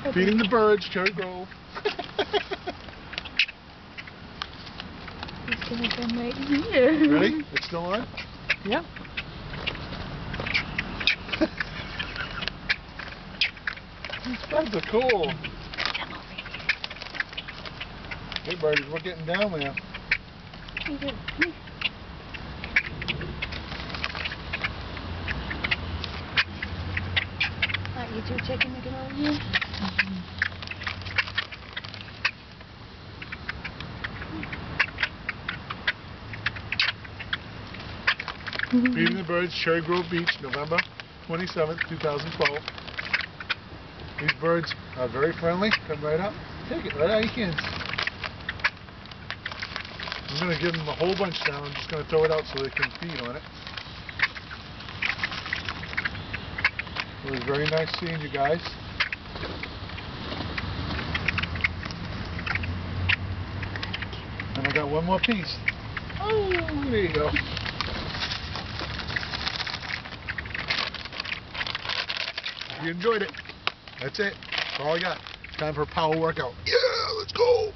Feeding the birds, Cherry Grove. He's gonna come right here. Ready? It's still on? Yep. These birds are cool. Hey birdies, we're getting down there. Hey, good. Alright, you two chicken to get over here? Feeding the birds, Cherry Grove Beach, November 27th, 2012. These birds are very friendly. Come right up. Take it right out of your hands. I'm going to give them a whole bunch now. I'm just going to throw it out so they can feed on it. It was very nice seeing you guys. And I got one more piece. Oh, there you go. You enjoyed it. That's it. That's all I got. Time for a power workout. Yeah, let's go.